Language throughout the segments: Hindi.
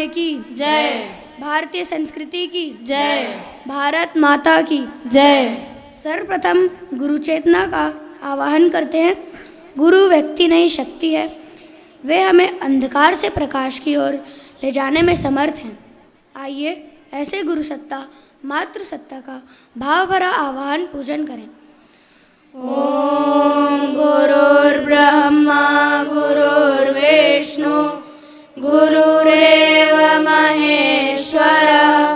की जय। भारतीय संस्कृति की जय। भारत माता की जय। सर्वप्रथम गुरु चेतना का आवाहन करते हैं। गुरु व्यक्ति नहीं शक्ति है, वे हमें अंधकार से प्रकाश की ओर ले जाने में समर्थ हैं। आइए ऐसे गुरु सत्ता मातृ सत्ता का भाव भरा आवाहन पूजन करें। ओम गुरुर्ब्रह्मा गुरुर्विष्णु गुरुरेव महेश्वरः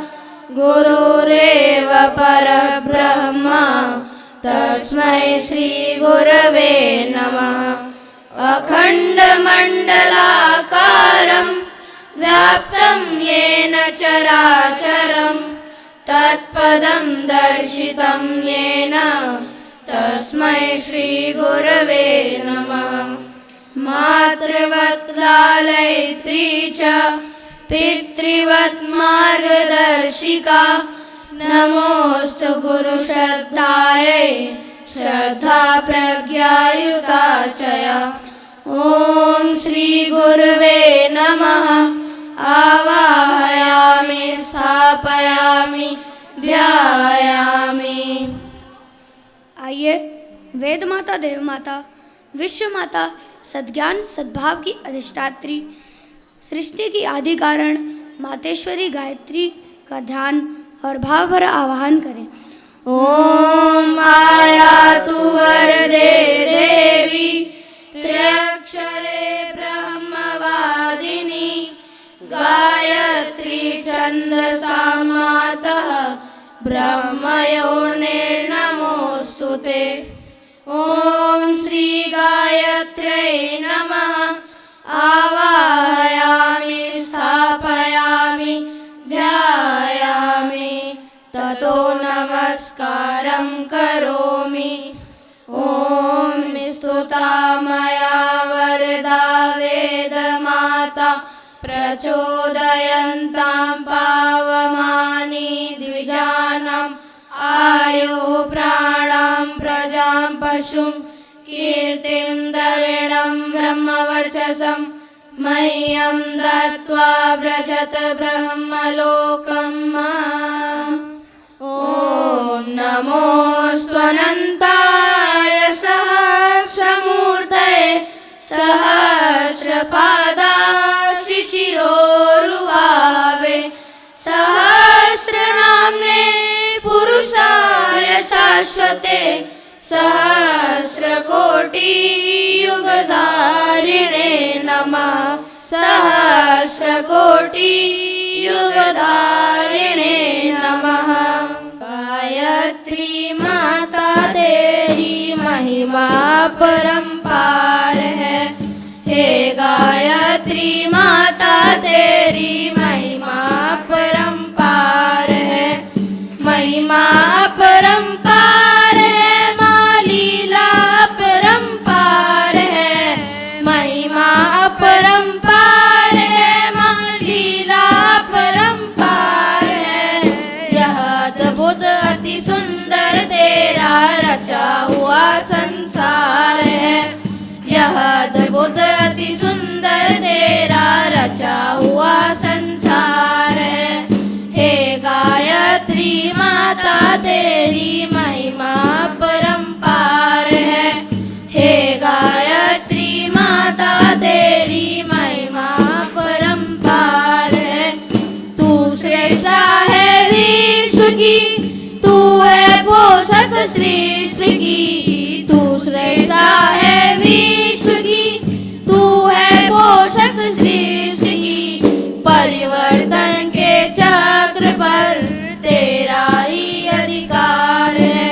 गुरुरेव परब्रह्म तस्मै श्री गुरवे नमः। अखण्डमण्डलाकारं व्याप्तं येन चराचरं तत्पदं दर्शितं येन तस्मै श्री गुरवे नमः। मातृवत् लालयित्री च पितृवत् मार्गदर्शिका नमोस्तु गुरुश्रद्धायै श्रद्धा प्रज्ञायुता चया। ओम श्री गुरवे नमः। आवाहयामि स्थापयामि ध्यायामि। आइए वेद माता देव माता विश्व माता सद्ज्ञान सद्भाव की अधिष्ठात्री सृष्टि की आदि कारण मातेश्वरी गायत्री का ध्यान और भाव भरा आवाहन करें। ओम आयातु वरदे देवी त्र्यक्षरे ब्रह्मवादिनी गायत्री छन्दसा मातः ब्रह्मयोनिर्नमोस्तुते। ओम श्री गायत्र्यै नमः। आवाहयामि स्थापयामि ध्यायामि ततो नमस्कारं करोमि। ओम स्तुता मया वरदा वेदमाता प्रचोदयन्तां पावमानि द्विजानाम् आयुः प्राणां प्रजां पशुं कीर्तिं द्रविणं ब्रह्मवर्चसं मह्यं दत्त्वा व्रजत ब्रह्मलोकम्। ॐ नमोऽस्त्वनन्ताय सहस्रमूर्तये सहस्रपादाशिशिरोरुभावे सहस्रनाम्ने पुरुषाय शाश्वते सहस्रकोटियुगधारिणे नमः। सहस्रकोटियुगधारिणे नमः। गायत्री माता तेरी महिमा परंपार है। हे गायत्री माता तेरी महिमा परंपार है। महिमा परंपार है माँ लीला परंपार है। महिमा परंपार है माँ लीला परंपार है। यह अद्भुत अति सुंदर तेरा रचा हुआ संसार है। यह अद्भुत अति सुंदर तेरा रचा हुआ संसार है। हे गायत्री माता तेरी महिमा परंपार है। हे गायत्री माता तेरी महिमा परंपार है। तू श्रेष्ठ है विश्व की, तू है पोषक सृष्टि की। तू श्रेष्ठ है विश्व की, तू है पोषक सृष्टि की। परिवर्तन के चक्र पर तेरा ही अधिकार है।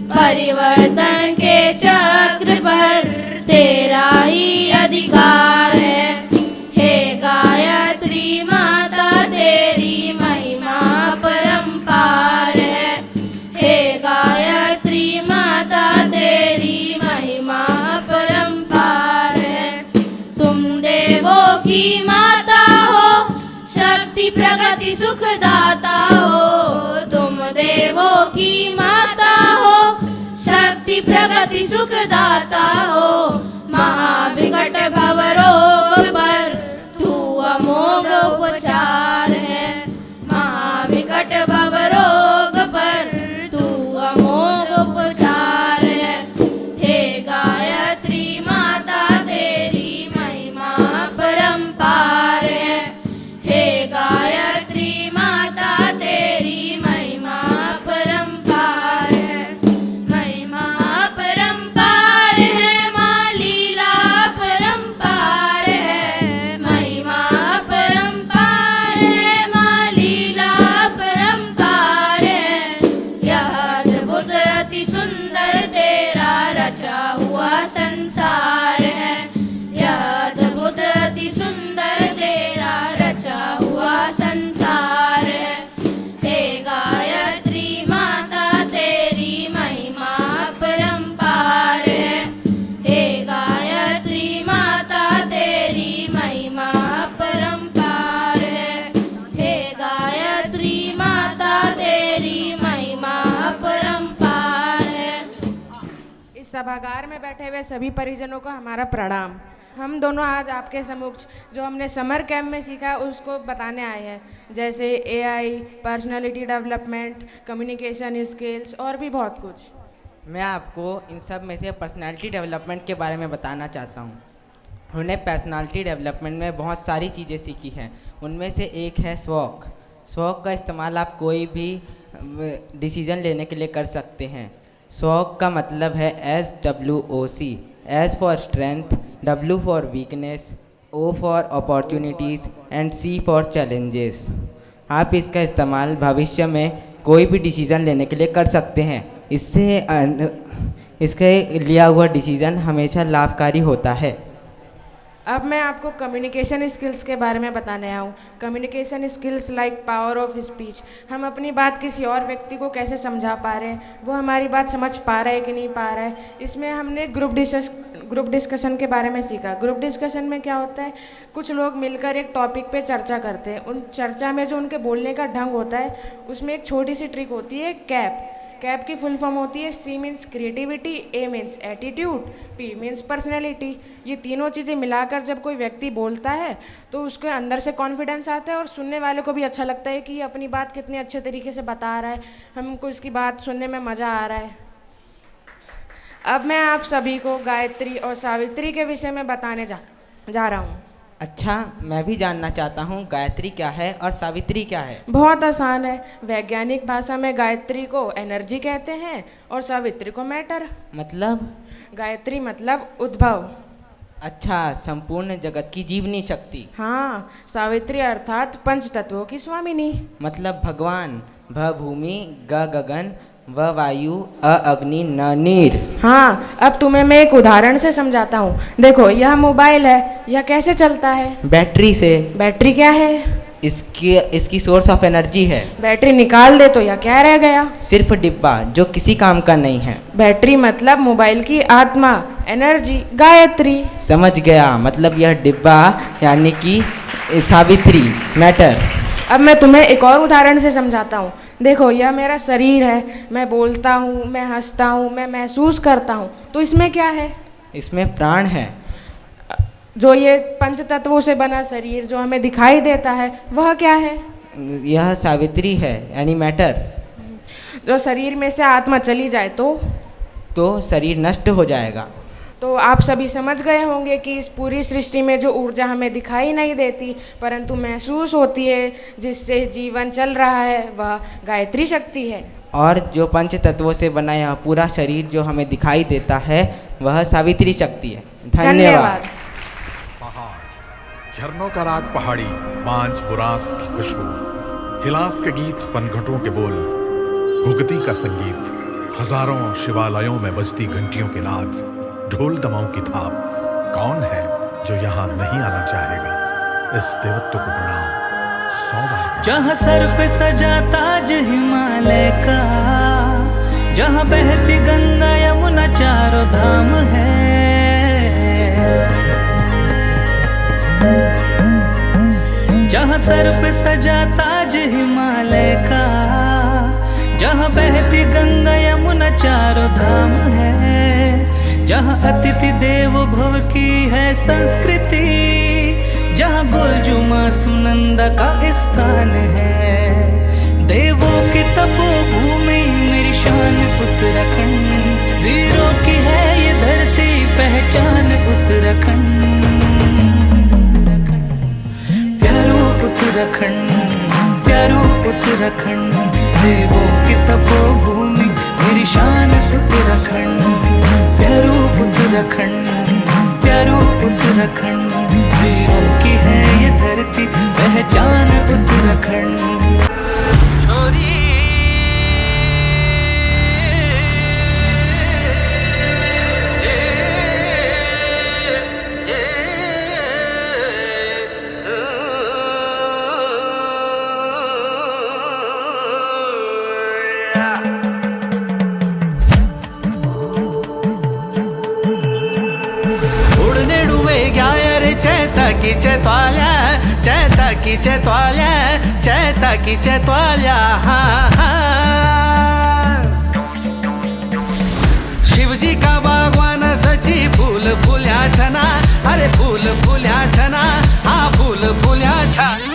परिवर्तन के चक्र पर तेरा ही अधिकार है। हे गायत्री माता तेरी महिमा परंपार है। हे गायत्री माता तेरी महिमा परंपार है। तुम देवों की माता हो, शक्ति प्रगति सुखदाता हो। तुम देवों की माता हो, शक्ति प्रगति सुखदाता हो। महाविकट भवरोग पर तू अमोघ उपचार विकट भव रोग पर तू अमोघ उपचार है। हे गायत्री माता तेरी महिमा परंपार है। हे गायत्री माता तेरी महिमा परंपार है। महिमा परंपार है माँ लीला परंपार है। महिमा परंपार है माँ लीला परंपार है। यह अद्भुत अति सुंदर तेरा रचा हुआ संसार है। यह अद्भुत अति सुंदर तेरा रचा हुआ संसार है। हे गायत्री माता तेरी महिमा परंपार है। हे गायत्री माता तेरी महिमा परंपार है। हे गायत्री माता तेरी महिमा परंपार है। इस सभागार में बैठे हुए सभी परिजनों को हमारा प्रणाम। हम दोनों आज आपके समक्ष जो हमने समर कैंप में सीखा है उसको बताने आए हैं, जैसे AI, personality development, communication skills और भी बहुत कुछ। मैं आपको इन सब में से पर्सनालिटी डेवलपमेंट के बारे में बताना चाहता हूँ। हमने पर्सनालिटी डेवलपमेंट में बहुत सारी चीज़ें सीखी हैं। उनमें से एक है स्वॉक। स्वॉक का इस्तेमाल आप कोई भी डिसीज़न लेने के लिए कर सकते हैं। स्वॉक का मतलब है SWOC, S for strength, W for weakness, O for opportunities and C for challenges. आप इसका इस्तेमाल भविष्य में कोई भी डिसीज़न लेने के लिए कर सकते हैं। इसके लिया हुआ डिसीज़न हमेशा लाभकारी होता है। अब मैं आपको कम्युनिकेशन स्किल्स के बारे में बताने आया हूँ। Communication skills like power of speech. हम अपनी बात किसी और व्यक्ति को कैसे समझा पा रहे हैं, वो हमारी बात समझ पा रहा है कि नहीं पा रहा है। इसमें हमने ग्रुप डिस्कशन के बारे में सीखा। ग्रुप डिस्कशन में क्या होता है, कुछ लोग मिलकर एक टॉपिक पे चर्चा करते हैं। उन चर्चा में जो उनके बोलने का ढंग होता है उसमें एक छोटी सी ट्रिक होती है, कैप। कैप की फुल फॉर्म होती है C means creativity, A means attitude, P means personality. ये तीनों चीज़ें मिलाकर जब कोई व्यक्ति बोलता है तो उसके अंदर से कॉन्फिडेंस आता है और सुनने वाले को भी अच्छा लगता है कि ये अपनी बात कितने अच्छे तरीके से बता रहा है, हमको इसकी बात सुनने में मज़ा आ रहा है। अब मैं आप सभी को गायत्री और सावित्री के विषय में बताने जा रहा हूँ। अच्छा, मैं भी जानना चाहता हूँ गायत्री क्या है और सावित्री क्या है। बहुत आसान है। वैज्ञानिक भाषा में गायत्री को एनर्जी कहते हैं और सावित्री को मैटर। मतलब? गायत्री मतलब उद्भव। अच्छा, संपूर्ण जगत की जीवनी शक्ति। हाँ, सावित्री अर्थात पंच तत्वों की स्वामिनी। मतलब भगवान। भ भूमि, ग गगन, व वायु, अ अग्नि, न नीर। हाँ, अब तुम्हें मैं एक उदाहरण से समझाता हूँ। देखो, यह मोबाइल है, यह कैसे चलता है? बैटरी से। बैटरी क्या है? इसकी सोर्स ऑफ एनर्जी है। बैटरी निकाल दे तो यह क्या रह गया? सिर्फ डिब्बा जो किसी काम का नहीं है। बैटरी मतलब मोबाइल की आत्मा, एनर्जी, गायत्री। समझ गया, मतलब यह डिब्बा यानी कि सावित्री, मैटर। अब मैं तुम्हें एक और उदाहरण से समझाता हूँ। देखो, यह मेरा शरीर है, मैं बोलता हूँ, मैं हंसता हूँ, मैं महसूस करता हूँ, तो इसमें क्या है? इसमें प्राण है। जो ये पंच तत्वों से बना शरीर जो हमें दिखाई देता है वह क्या है? यह सावित्री है यानी मैटर। जो शरीर में से आत्मा चली जाए तो शरीर नष्ट हो जाएगा। तो आप सभी समझ गए होंगे कि इस पूरी सृष्टि में जो ऊर्जा हमें दिखाई नहीं देती परंतु महसूस होती है, जिससे जीवन चल रहा है, वह गायत्री शक्ति है। और जो पंच तत्वों से बना यह पूरा शरीर जो हमें दिखाई देता है वह सावित्री शक्ति है। धन्यवाद। पहाड़, झरनों का राग पहाड़ी, बांझ बुरांस की खुशबू, हिलास के गीत, पनघटों के बोल, भुगती का संगीत, हजारों शिवालयों में बजती घंटियों की नाद, ढोल दमाओं की थाप। कौन है जो यहाँ नहीं आना चाहेगा? इस देवत्व को प्रणाम 100 बार। जहाँ सर पे सजा ताज हिमालय का, जहाँ बहती गंगा यमुना चारों धाम है, जहाँ सर पे सजा ताज हिमालय का, जहाँ बहती गंगा यमुना चारों धाम है, जहाँ अतिथि देवो भव की है संस्कृति, जहाँ गोलजुमा सुनंदा का स्थान है। उत्तराखंड, प्यारो उत्तराखंड, देवों की तपोभूमि मेरी शान उत्तराखंड, प्यारो उत्तराखंड, प्यारो उत्तराखंड, वीरों की है ये धरती पहचान उत्तराखंड। छोरी चैताकीचे त्वाल्या शिवजी का बागवान सजी फूल फुल्या छना, अरे फूल फुल्या छना, हाँ फूल फुल्या छना।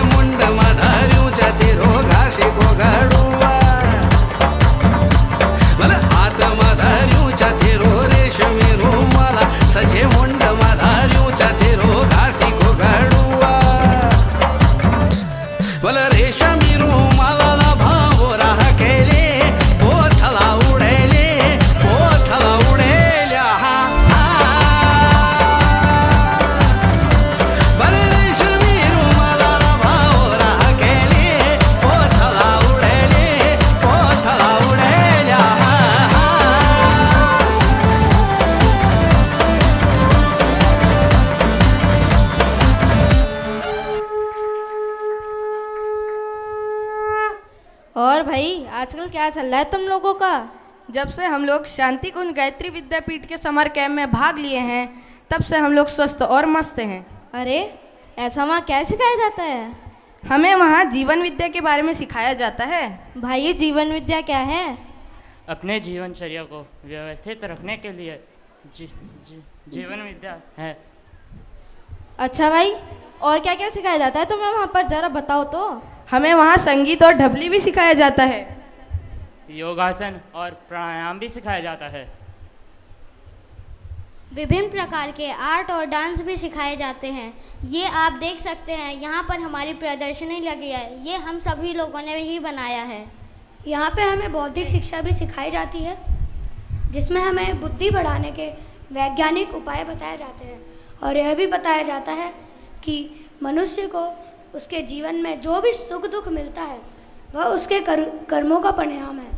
मुंड मधार्यू चतिरो घाशी घोगाडुवा, मला हात मधार्यू चतिरो रेशमी रुमाला, सचे मुंड मधार्यू चतिरो घासी घोगाडुवा, मला रेशमी रुमाला भावो राह केले, पोथला उडेले, पोथला उडेल्या हा और भाई आजकल क्या चल रहा है तुम लोगों का? जब से हम लोग शांति कुंज गायत्री विद्यापीठ के समर कैंप में भाग लिए हैं, तब से हम लोग स्वस्थ और मस्त हैं। अरे ऐसा वहाँ क्या सिखाया जाता है? हमें वहाँ जीवन विद्या के बारे में सिखाया जाता है। भाई ये जीवन विद्या क्या है? अपने जीवनचर्या को व्यवस्थित रखने के लिए जीवन विद्या है। अच्छा भाई, और क्या क्या सिखाया जाता है तुम्हें वहाँ पर, जरा बताओ तो। हमें वहाँ संगीत और ढपली भी सिखाया जाता है। योगासन और प्राणायाम भी सिखाया जाता है। विभिन्न प्रकार के आर्ट और डांस भी सिखाए जाते हैं। ये आप देख सकते हैं, यहाँ पर हमारी प्रदर्शनी लगी है, ये हम सभी लोगों ने ही बनाया है। यहाँ पे हमें बौद्धिक शिक्षा भी सिखाई जाती है, जिसमें हमें बुद्धि बढ़ाने के वैज्ञानिक उपाय बताए जाते हैं, और यह भी बताया जाता है कि मनुष्य को उसके जीवन में जो भी सुख दुख मिलता है वह उसके कर्मों का परिणाम है।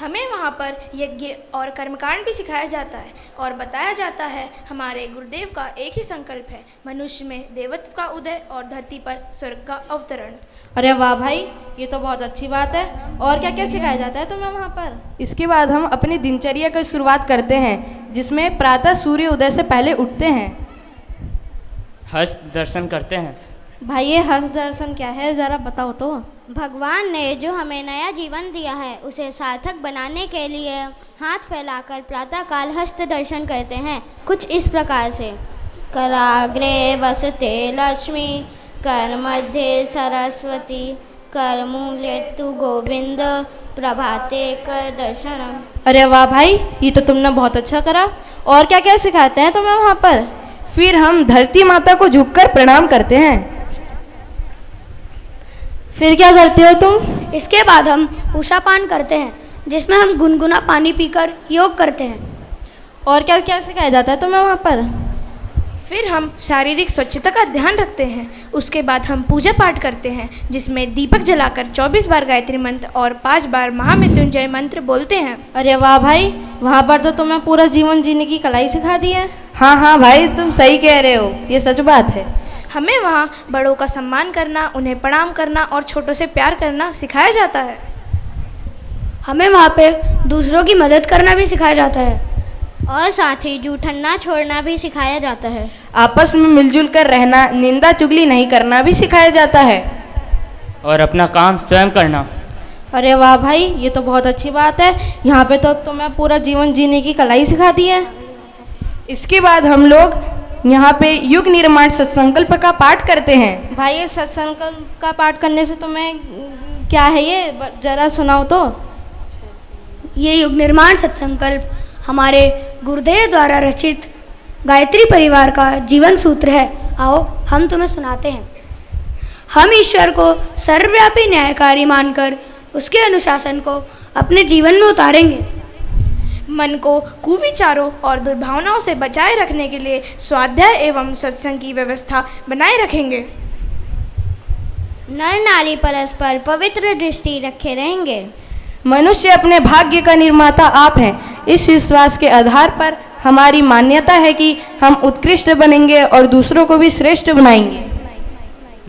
हमें वहाँ पर यज्ञ और कर्मकांड भी सिखाया जाता है और बताया जाता है हमारे गुरुदेव का एक ही संकल्प है, मनुष्य में देवत्व का उदय और धरती पर स्वर्ग का अवतरण। अरे वाह भाई, ये तो बहुत अच्छी बात है। और क्या क्या सिखाया जाता है तुम्हें वहाँ पर? इसके बाद हम अपनी दिनचर्या की शुरुआत करते हैं, जिसमें प्रातः सूर्य उदय से पहले उठते हैं, हस्त दर्शन करते हैं। भाई ये हस्त दर्शन क्या है, ज़रा बताओ तो। भगवान ने जो हमें नया जीवन दिया है उसे सार्थक बनाने के लिए हाथ फैलाकर प्रातःकाल हस्त दर्शन करते हैं, कुछ इस प्रकार से। कराग्रे वसते लक्ष्मी, कर मध्य सरस्वती, कर मूले तु गोविंद, प्रभाते कर दर्शनम। अरे वाह भाई, ये तो तुमने बहुत अच्छा करा। और क्या क्या सिखाते हैं तुम्हें वहाँ पर? फिर हम धरती माता को झुककर प्रणाम करते हैं। फिर क्या करते हो तुम? इसके बाद हम उषापान करते हैं, जिसमें हम गुनगुना पानी पीकर योग करते हैं। और क्या क्या सिखाया जाता है तुम्हें वहाँ पर? फिर हम शारीरिक स्वच्छता का ध्यान रखते हैं। उसके बाद हम पूजा पाठ करते हैं, जिसमें दीपक जलाकर 24 बार गायत्री मंत्र और 5 बार महामृत्युंजय मंत्र बोलते हैं। अरे वाह भाई, वहाँ पर तो तुम्हें पूरा जीवन जीने की कला ही सिखा दी है। हाँ हाँ भाई, तुम सही कह रहे हो, ये सच बात है। हमें वहाँ बड़ों का सम्मान करना, उन्हें प्रणाम करना और छोटों से प्यार करना सिखाया जाता है। हमें वहाँ पे दूसरों की मदद करना भी सिखाया जाता है, और साथ ही जूठन ना छोड़ना भी सिखाया जाता है। आपस में मिलजुल कर रहना, निंदा चुगली नहीं करना भी सिखाया जाता है, और अपना काम स्वयं करना। अरे वाह भाई, ये तो बहुत अच्छी बात है। यहाँ पे तो तुम्हें पूरा जीवन जीने की कला ही सिखा दी है। इसके बाद हम लोग यहाँ पे युग निर्माण सत्संकल्प का पाठ करते हैं। भाई ये सत्संकल्प का पाठ करने से तुम्हें क्या है ये जरा सुनाओ तो। ये युग निर्माण सत्संकल्प हमारे गुरुदेव द्वारा रचित गायत्री परिवार का जीवन सूत्र है। आओ हम तुम्हें सुनाते हैं। हम ईश्वर को सर्वव्यापी न्यायकारी मानकर उसके अनुशासन को अपने जीवन में उतारेंगे। मन को कुविचारों और दुर्भावनाओं से बचाए रखने के लिए स्वाध्याय एवं सत्संग की व्यवस्था बनाए रखेंगे। नर नारी परस्पर पवित्र दृष्टि रखे रहेंगे। मनुष्य अपने भाग्य का निर्माता आप हैं। इस विश्वास के आधार पर हमारी मान्यता है कि हम उत्कृष्ट बनेंगे और दूसरों को भी श्रेष्ठ बनाएंगे।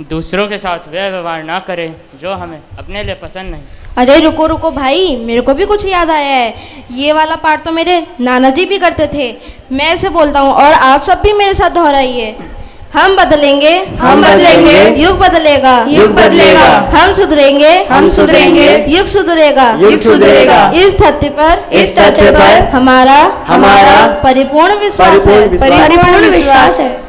दूसरों के साथ वह व्यवहार ना करें जो हमें अपने लिए पसंद नहीं। अरे रुको रुको भाई, मेरे को भी कुछ याद आया है। ये वाला पाठ तो मेरे नाना जी भी करते थे। मैं ऐसे बोलता हूँ और आप सब भी मेरे साथ दोहराइए। हम बदलेंगे, हम बदलेंगे, युग बदलेगा, युग बदलेगा, हम सुधरेंगे, हम सुधरेंगे, युग सुधरेगा, युग सुधरेगा। इस तथ्य पर हमारा परिपूर्ण विश्वास है।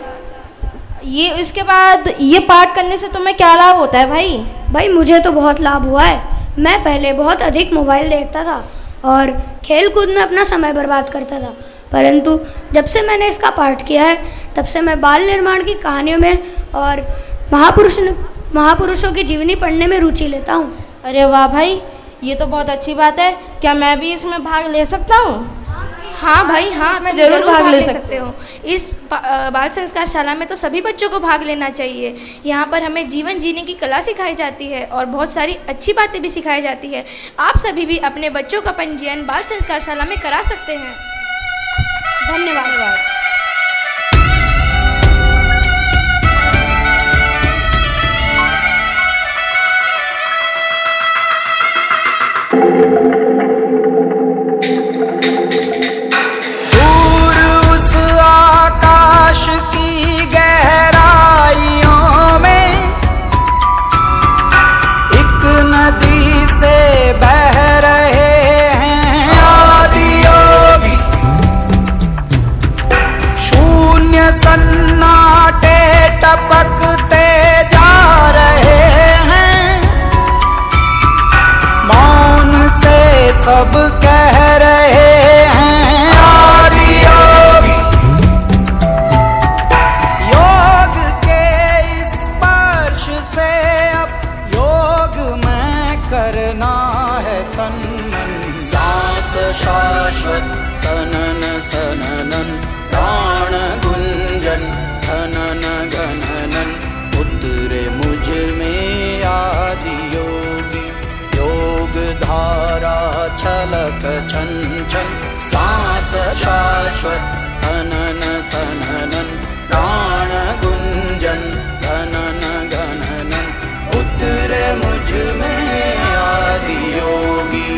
ये इसके बाद ये पाठ करने से तुम्हें क्या लाभ होता है भाई? भाई मुझे तो बहुत लाभ हुआ है। मैं पहले बहुत अधिक मोबाइल देखता था और खेल कूद में अपना समय बर्बाद करता था, परंतु जब से मैंने इसका पाठ किया है तब से मैं बाल निर्माण की कहानियों में और महापुरुषों की जीवनी पढ़ने में रुचि लेता हूँ। अरे वाह भाई, ये तो बहुत अच्छी बात है। क्या मैं भी इसमें भाग ले सकता हूँ? हाँ भाई हाँ, इसमें तुम जरूर भाग ले सकते हो। इस बाल संस्कार शाला में तो सभी बच्चों को भाग लेना चाहिए। यहाँ पर हमें जीवन जीने की कला सिखाई जाती है और बहुत सारी अच्छी बातें भी सिखाई जाती है। आप सभी भी अपने बच्चों का पंजीयन बाल संस्कार शाला में करा सकते हैं। धन्यवाद। की गहराइयों में एक नदी से बह रहे हैं आदि योगी। शून्य सन्नाटे टपकते जा रहे हैं। मौन से सब कह रहे हैं आदि योगी। शाश्वत सनन सननन प्राण गुंजन धनन गणनन उतरे मुझ में आदि योगी। योग धारा छलक छन छन सांस शाश्वत सनन सननन प्राण गुंजन धनन गणनन उतरे मुझ में आदि योगी।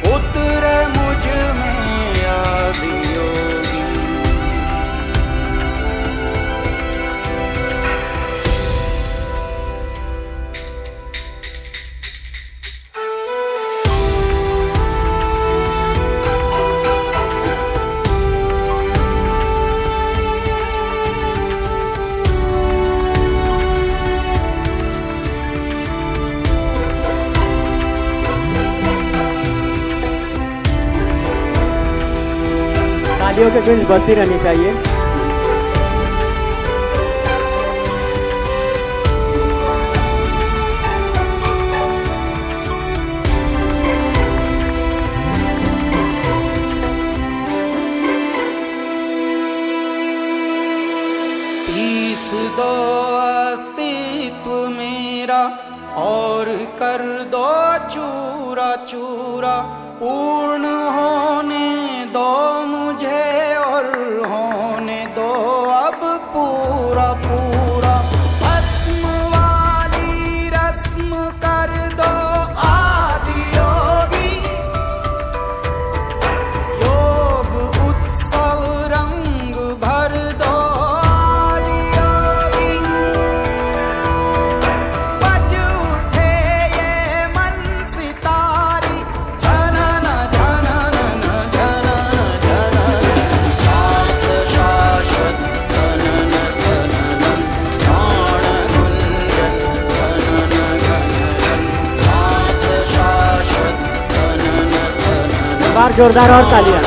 उतरे मुझ में आदि योगी। तालियों के गूंज बजती रहनी चाहिए। पीस दो अस्तित्व मेरा और कर दो चूरा चूरा। पूर्ण होने दो मुझे और होने दो अब पूरा पूरा। भस्म वाली रस्म कर दो आदि योगी। योग उत्सव रंग भर दो आदि योगी। बज उठे ये मन सितारी झनन झनन झनन जोरदार और तालियां।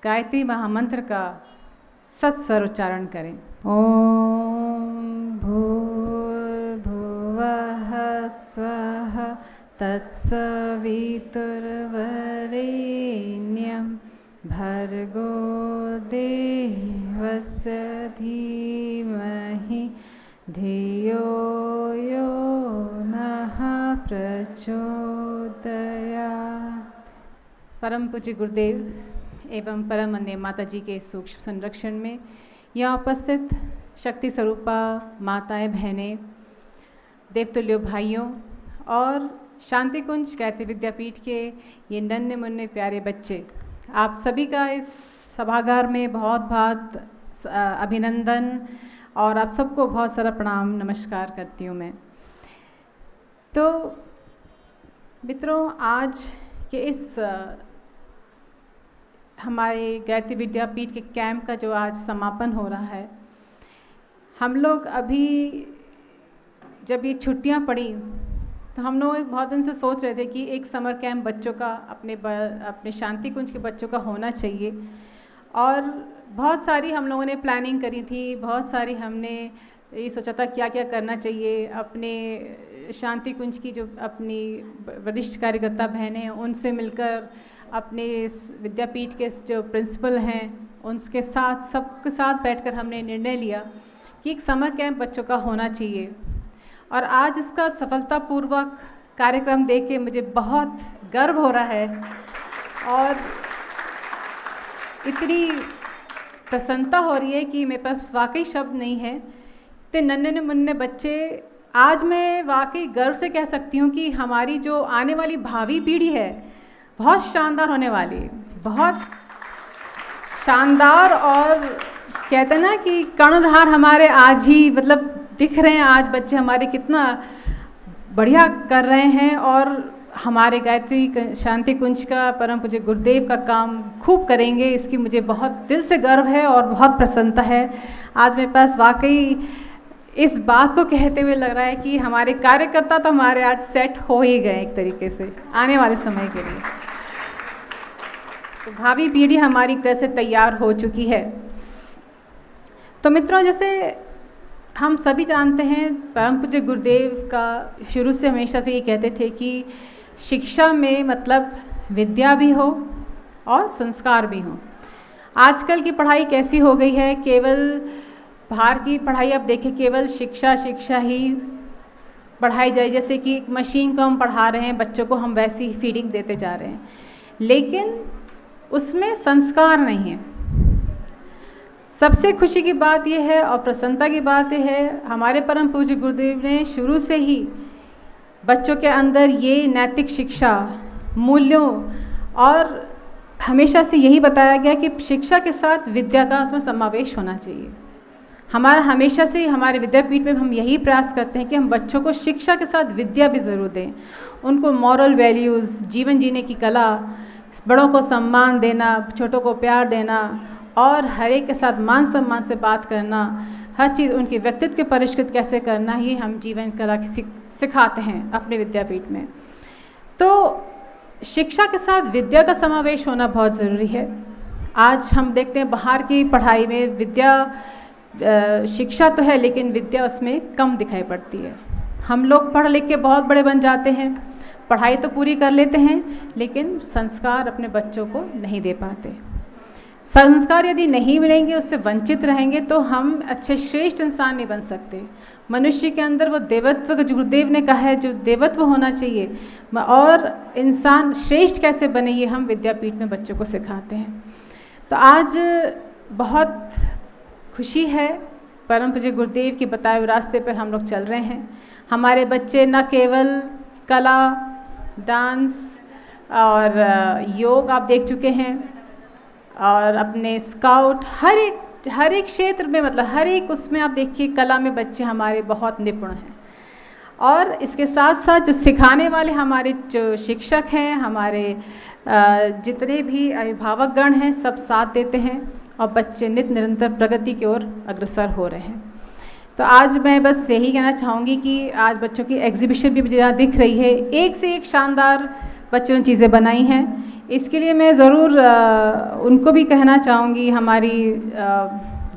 गायत्री महामंत्र का सत्स्वर उच्चारण करें। ओम भूर्भुवः स्वः तत्सवितुर्वरेण्यं भर्गो देवस्य धीमहि धियो यो नः प्रचोदयात्। परम पूज्य गुरुदेव एवं परम अन्य माता जी के सूक्ष्म संरक्षण में यहाँ उपस्थित शक्ति स्वरूपा माताएं, बहनें, देवतुल्यों भाइयों और शांति कुंज गायत्री विद्यापीठ के ये नन्हे मुन्ने प्यारे बच्चे, आप सभी का इस सभागार में बहुत बहुत अभिनंदन और आप सबको बहुत सारा प्रणाम नमस्कार करती हूँ मैं। तो मित्रों, आज के इस हमारे गायत्री विद्यापीठ के कैंप का जो आज समापन हो रहा है, हम लोग अभी जब ये छुट्टियां पड़ी तो हम लोग बहुत दिन से सोच रहे थे कि एक समर कैंप बच्चों का अपने शांति कुंज के बच्चों का होना चाहिए। और बहुत सारी हम लोगों ने प्लानिंग करी थी, बहुत सारी हमने ये सोचा था क्या क्या करना चाहिए। अपने शांति कुंज की जो अपनी वरिष्ठ कार्यकर्ता बहनें हैं उनसे मिलकर, अपने विद्यापीठ के जो प्रिंसिपल हैं उनके साथ, सबके साथ बैठकर हमने निर्णय लिया कि एक समर कैंप बच्चों का होना चाहिए। और आज इसका सफलतापूर्वक कार्यक्रम देख के मुझे बहुत गर्व हो रहा है और इतनी प्रसन्नता हो रही है कि मेरे पास वाकई शब्द नहीं है। इतने नन्हे मुन्ने बच्चे, आज मैं वाकई गर्व से कह सकती हूँ कि हमारी जो आने वाली भावी पीढ़ी है बहुत शानदार होने वाली है, बहुत शानदार। और कहते हैं ना कि कर्णधार हमारे आज ही मतलब दिख रहे हैं। आज बच्चे हमारे कितना बढ़िया कर रहे हैं और हमारे गायत्री शांति कुंज का, परम पूज्य गुरुदेव का काम खूब करेंगे, इसकी मुझे बहुत दिल से गर्व है और बहुत प्रसन्नता है। आज मेरे पास वाकई इस बात को कहते हुए लग रहा है कि हमारे कार्यकर्ता तो हमारे आज सेट हो ही गए एक तरीके से आने वाले समय के लिए। तो भावी पीढ़ी हमारी तरह से तैयार हो चुकी है। तो मित्रों, जैसे हम सभी जानते हैं, परम पूज्य गुरुदेव का शुरू से हमेशा से ये कहते थे कि शिक्षा में मतलब विद्या भी हो और संस्कार भी हो। आजकल की पढ़ाई कैसी हो गई है, केवल बाहर की पढ़ाई आप देखें, केवल शिक्षा ही पढ़ाई जाए, जैसे कि एक मशीन को हम पढ़ा रहे हैं, बच्चों को हम वैसी फीडिंग देते जा रहे हैं, लेकिन उसमें संस्कार नहीं है। सबसे खुशी की बात यह है और प्रसन्नता की बात यह है, हमारे परम पूज्य गुरुदेव ने शुरू से ही बच्चों के अंदर ये नैतिक शिक्षा, मूल्यों और हमेशा से यही बताया गया कि शिक्षा के साथ विद्या का उसमें समावेश होना चाहिए। हमारा हमेशा से हमारे विद्यापीठ में हम यही प्रयास करते हैं कि हम बच्चों को शिक्षा के साथ विद्या भी ज़रूर दें, उनको मॉरल वैल्यूज़, जीवन जीने की कला, बड़ों को सम्मान देना, छोटों को प्यार देना और हर एक के साथ मान सम्मान से बात करना, हर चीज़ उनके व्यक्तित्व के परिष्कृत कैसे करना, ये हम जीवन कला की सिखाते हैं अपने विद्यापीठ में। तो शिक्षा के साथ विद्या का समावेश होना बहुत ज़रूरी है। आज हम देखते हैं बाहर की पढ़ाई में विद्या, शिक्षा तो है लेकिन विद्या उसमें कम दिखाई पड़ती है। हम लोग पढ़ लिख के बहुत बड़े बन जाते हैं, पढ़ाई तो पूरी कर लेते हैं लेकिन संस्कार अपने बच्चों को नहीं दे पाते। संस्कार यदि नहीं मिलेंगे, उससे वंचित रहेंगे तो हम अच्छे श्रेष्ठ इंसान नहीं बन सकते। मनुष्य के अंदर वो देवत्व, जो गुरुदेव ने कहा है, जो देवत्व होना चाहिए, और इंसान श्रेष्ठ कैसे बने, ये हम विद्यापीठ में बच्चों को सिखाते हैं। तो आज बहुत खुशी है, परम पूज्य गुरुदेव के बताए हुए रास्ते पर हम लोग चल रहे हैं। हमारे बच्चे न केवल कला, डांस और योग आप देख चुके हैं, और अपने स्काउट, हर एक हर एक क्षेत्र में, मतलब हर एक उसमें आप देखिए कला में बच्चे हमारे बहुत निपुण हैं। और इसके साथ साथ जो सिखाने वाले हमारे जो शिक्षक हैं, हमारे जितने भी अभिभावकगण हैं, सब साथ देते हैं और बच्चे नित निरंतर प्रगति की ओर अग्रसर हो रहे हैं। तो आज मैं बस यही कहना चाहूँगी कि आज बच्चों की एग्जीबिशन भी मुझे यहाँ दिख रही है, एक से एक शानदार बच्चों ने चीज़ें बनाई हैं। इसके लिए मैं ज़रूर उनको भी कहना चाहूँगी, हमारी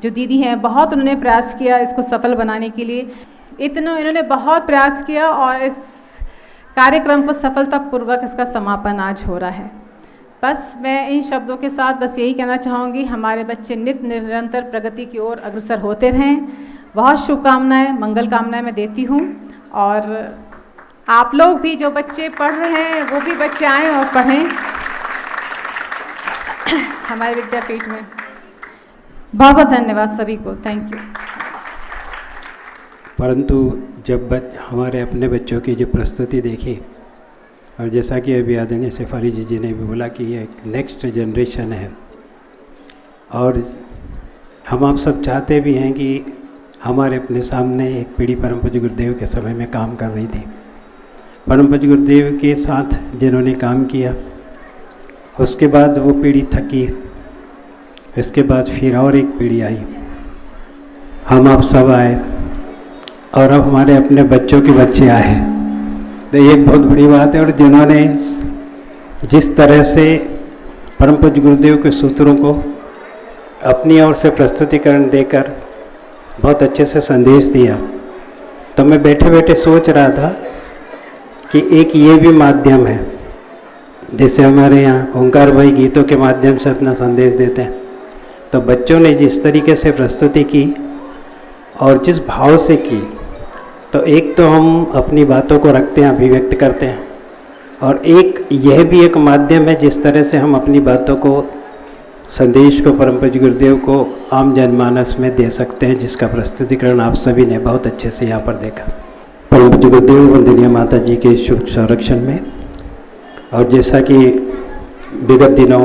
जो दीदी हैं बहुत उन्होंने प्रयास किया इसको सफल बनाने के लिए, इन्होंने बहुत प्रयास किया और इस कार्यक्रम को सफलतापूर्वक इसका समापन आज हो रहा है। बस मैं इन शब्दों के साथ बस यही कहना चाहूँगी, हमारे बच्चे नित निरंतर प्रगति की ओर अग्रसर होते रहें। बहुत शुभकामनाएं, मंगल कामनाएं मैं देती हूँ। और आप लोग भी जो बच्चे पढ़ रहे हैं वो भी बच्चे आएँ और पढ़ें हमारे विद्यापीठ में। बहुत बहुत धन्यवाद सभी को, थैंक यू। परंतु जब हमारे अपने बच्चों की जो प्रस्तुति देखी, और जैसा कि अभी आदरणीय शेफाली जी ने भी बोला कि ये नेक्स्ट जनरेशन है, और हम आप सब चाहते भी हैं कि हमारे अपने सामने एक पीढ़ी परम पूज्य गुरुदेव के समय में काम कर रही थी। परम पूज्य गुरुदेव के साथ जिन्होंने काम किया, उसके बाद वो पीढ़ी थकी, इसके बाद फिर और एक पीढ़ी आई, हम आप सब आए, और अब हमारे अपने बच्चों के बच्चे आए। तो ये एक बहुत बड़ी बात है। और जिन्होंने जिस तरह से परम पूज्य गुरुदेव के सूत्रों को अपनी ओर से प्रस्तुतिकरण देकर बहुत अच्छे से संदेश दिया, तो मैं बैठे बैठे सोच रहा था कि एक ये भी माध्यम है, जैसे हमारे यहाँ ओंकार भाई गीतों के माध्यम से अपना संदेश देते हैं, तो बच्चों ने जिस तरीके से प्रस्तुति की और जिस भाव से की, तो एक तो हम अपनी बातों को रखते हैं, अभिव्यक्त करते हैं, और एक यह भी एक माध्यम है जिस तरह से हम अपनी बातों को, संदेश को परम पूज्य गुरुदेव को आम जनमानस में दे सकते हैं, जिसका प्रस्तुतिकरण आप सभी ने बहुत अच्छे से यहाँ पर देखा। परम पूज्य गुरुदेव वंदनीय माता जी के शुभ संरक्षण में, और जैसा कि विगत दिनों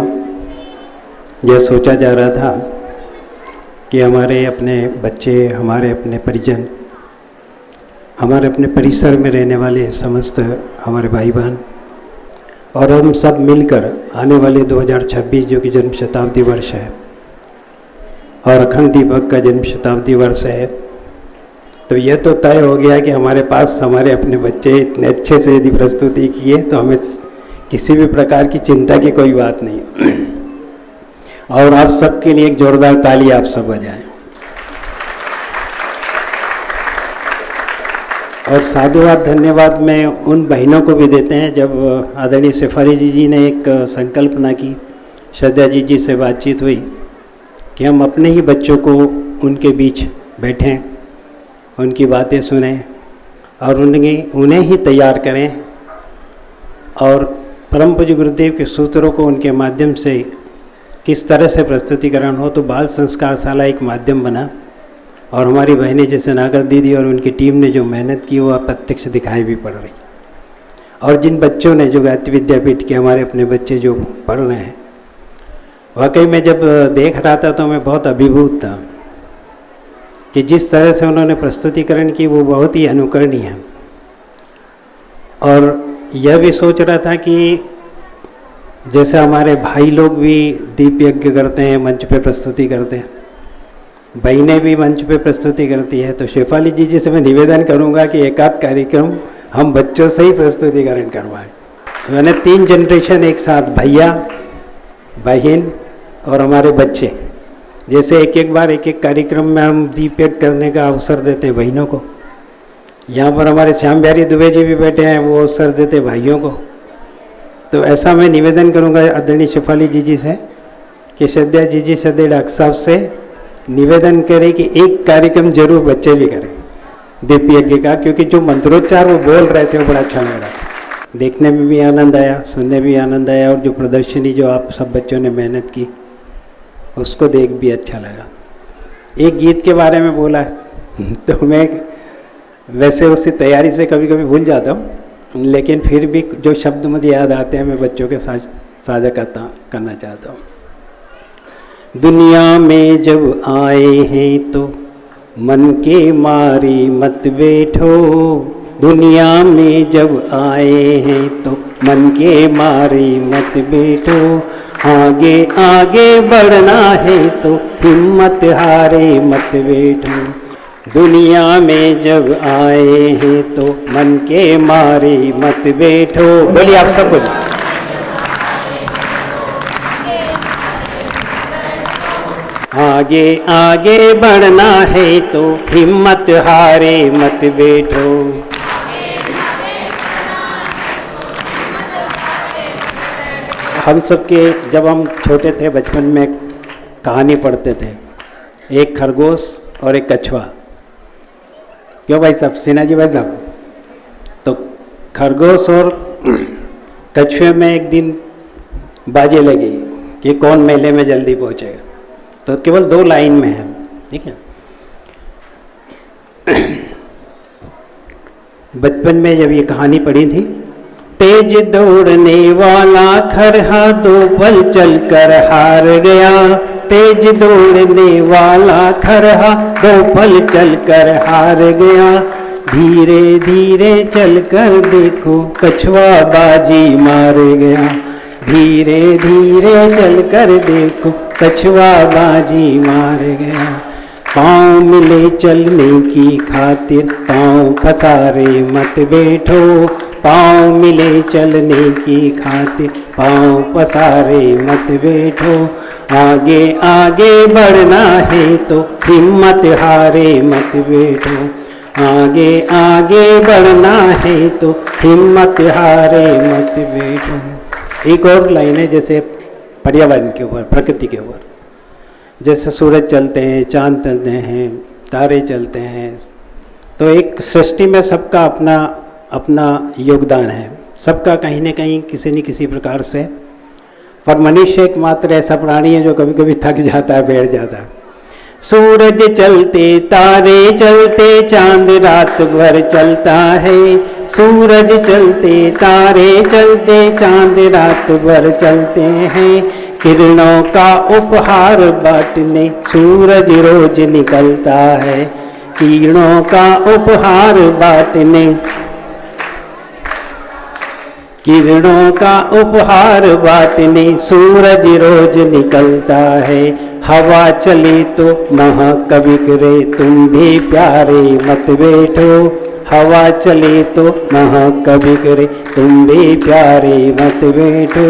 यह सोचा जा रहा था कि हमारे अपने बच्चे, हमारे अपने परिजन, हमारे अपने परिसर में रहने वाले समस्त हमारे भाई बहन और हम सब मिलकर आने वाले 2026 जो कि जन्म शताब्दी वर्ष है और अखंड दीपक का जन्म शताब्दी वर्ष है, तो यह तो तय हो गया कि हमारे पास हमारे अपने बच्चे इतने अच्छे से यदि प्रस्तुति किए तो हमें किसी भी प्रकार की चिंता की कोई बात नहीं। और आप सबके लिए एक जोरदार ताली आप सब बजाएं। और साधुवाद धन्यवाद मैं उन बहनों को भी देते हैं, जब आदरणीय शेफाली जी ने एक संकल्पना की, श्रद्धा जी से बातचीत हुई कि हम अपने ही बच्चों को उनके बीच बैठें, उनकी बातें सुनें और उन्हें ही तैयार करें, और परम पूज्य गुरुदेव के सूत्रों को उनके माध्यम से किस तरह से प्रस्तुतिकरण हो। तो बाल संस्कारशाला एक माध्यम बना, और हमारी बहनें जैसे नागर दीदी और उनकी टीम ने जो मेहनत की वो प्रत्यक्ष दिखाई भी पड़ रही। और जिन बच्चों ने, जो गायत्री विद्यापीठ के हमारे अपने बच्चे जो पढ़ रहे हैं, वाकई में जब देख रहा था तो मैं बहुत अभिभूत था कि जिस तरह से उन्होंने प्रस्तुतिकरण की वो बहुत ही अनुकरणीय है। और यह भी सोच रहा था कि जैसे हमारे भाई लोग भी दीप यज्ञ करते हैं, मंच पे प्रस्तुति करते हैं, बहनें भी मंच पे प्रस्तुति करती है, तो शेफाली जी से मैं निवेदन करूंगा कि एक आध कार्यक्रम हम बच्चों से ही प्रस्तुतिकरण करवाएं। मैंने 3 जनरेशन एक साथ, भैया, बहन और हमारे बच्चे, जैसे एक बार एक कार्यक्रम में हम दीप यज्ञ करने का अवसर देते हैं बहनों को। यहाँ पर हमारे श्याम बिहारी दुबे जी भी बैठे हैं, वो अवसर देते भाइयों को। तो ऐसा मैं निवेदन करूँगा आदरणीय शेफाली जी से कि श्रद्धा जी श्रद्धेय डॉक्टर साहब से निवेदन करें कि एक कार्यक्रम जरूर बच्चे भी करें दीप यज्ञ का, क्योंकि जो मंत्रोच्चार वो बोल रहे थे वो बड़ा अच्छा लग रहा था, देखने में भी आनंद आया, सुनने भी आनंद आया, और जो प्रदर्शनी जो आप सब बच्चों ने मेहनत की उसको देख भी अच्छा लगा। एक गीत के बारे में बोला तो मैं वैसे उसकी तैयारी से कभी कभी भूल जाता हूँ, लेकिन फिर भी जो शब्द मुझे याद आते हैं मैं बच्चों के साथ साझा करना चाहता हूँ। दुनिया में जब आए हैं तो मन के मारे मत बैठो, दुनिया में जब आए हैं तो मन के मारे मत बैठो, आगे आगे बढ़ना है तो हिम्मत हारे मत बैठो, दुनिया में जब आए हैं तो मन के मारे मत बैठो। बोलिए आप सब बोलिए। आगे आगे बढ़ना है तो हिम्मत हारे मत बैठो। हम सबके जब हम छोटे थे बचपन में कहानी पढ़ते थे, एक खरगोश और एक कछुआ। क्यों भाई साहब, सिन्हा जी भाई साहब? तो खरगोश और कछुए में एक दिन बाजी लगी कि कौन मेले में जल्दी पहुंचेगा। तो केवल 2 लाइन में है, ठीक है। बचपन में जब ये कहानी पढ़ी थी, तेज दौड़ने वाला खरहा 2 पल चलकर हार गया, तेज दौड़ने वाला खरहा 2 पल चलकर हार गया, धीरे धीरे चलकर देखो कछुआ बाजी मार गया, धीरे धीरे चलकर देखो कछुआ बाजी मार गया, पाँव मिले चलने की खातिर पाँव पसारे मत बैठो, पाँव मिले चलने की खातिर पाँव पसारे मत बैठो, आगे आगे बढ़ना है तो हिम्मत हारे मत बैठो, आगे आगे बढ़ना है तो हिम्मत हारे मत बैठो। एक और लाइन है जैसे पर्यावरण के ऊपर, प्रकृति के ऊपर, जैसे सूरज चलते हैं, चांद चलते हैं, तारे चलते हैं, तो एक सृष्टि में सबका अपना अपना योगदान है, सबका कहीं न कहीं किसी न किसी प्रकार से। पर मनुष्य एकमात्र ऐसा प्राणी है जो कभी कभी थक जाता है, बैठ जाता है। सूरज चलते तारे चलते चांद रात भर चलता है, सूरज चलते तारे चलते चांद रात भर चलते हैं, किरणों का उपहार बांटने सूरज रोज निकलता है, किरणों का उपहार बांटने, किरणों का उपहार बांटने सूरज रोज निकलता है, हवा चले तो महाकवि करे तुम भी प्यारे मत बैठो, हवा चले तो महाकवि करे तुम भी प्यारे मत बैठो,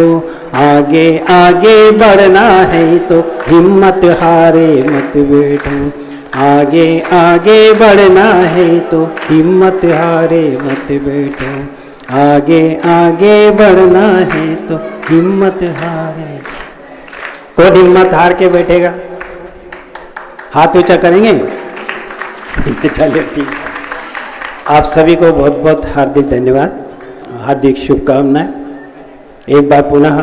आगे आगे बढ़ना है तो हिम्मत हारे मत बैठो, आगे आगे बढ़ना है तो हिम्मत हारे मत बैठो, आगे आगे बढ़ना है तो हिम्मत हारे। कौन हिम्मत हार के बैठेगा? हाथ ऊंचा करेंगे? चलिए ठीक। आप सभी को बहुत बहुत हार्दिक धन्यवाद, हार्दिक शुभकामनाएं। एक बार पुनः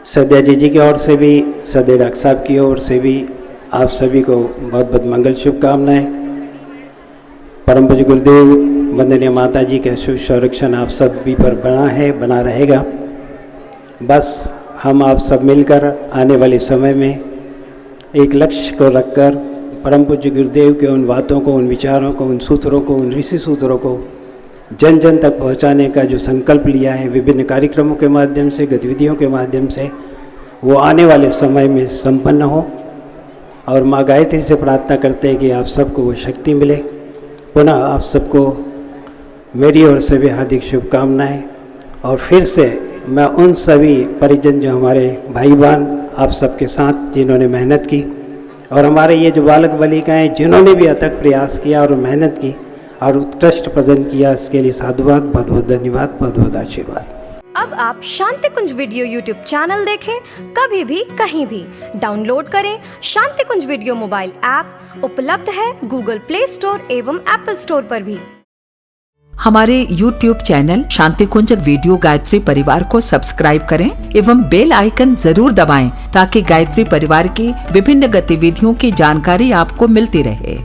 सद्या जी की ओर से भी, सद्या डॉक्टर साहब की ओर से भी आप सभी को बहुत बहुत मंगल शुभकामनाएं। परम पूज्य गुरुदेव वंदनीय माता जी का संरक्षण आप सभी पर बना है, बना रहेगा। बस हम आप सब मिलकर आने वाले समय में एक लक्ष्य को रखकर परम पूज्य गुरुदेव के उन बातों को, उन विचारों को, उन सूत्रों को, उन ऋषि सूत्रों को जन जन तक पहुंचाने का जो संकल्प लिया है विभिन्न कार्यक्रमों के माध्यम से, गतिविधियों के माध्यम से, वो आने वाले समय में संपन्न हो। और माँ गायत्री से प्रार्थना करते हैं कि आप सबको वो शक्ति मिले। पुनः आप सबको मेरी ओर से भी हार्दिक शुभकामनाएं। और फिर से मैं उन सभी परिजन जो हमारे भाई बहन आप सबके साथ जिन्होंने मेहनत की, और हमारे ये जो बालक बालिकाएं जिन्होंने भी अथक प्रयास किया और मेहनत की और उत्कृष्ट प्रदर्शन किया, इसके लिए साधुवाद, बहुत बहुत धन्यवाद, बहुत बहुत आशीर्वाद। अब आप शांति कुंज वीडियो यूट्यूब चैनल देखें कभी भी कहीं भी। डाउनलोड करें शांति कुंज वीडियो मोबाइल ऐप, उपलब्ध है गूगल प्ले स्टोर एवं एप्पल स्टोर पर भी। हमारे YouTube चैनल शांति कुंज वीडियो गायत्री परिवार को सब्सक्राइब करें एवं बेल आइकन जरूर दबाएं ताकि गायत्री परिवार की विभिन्न गतिविधियों की जानकारी आपको मिलती रहे।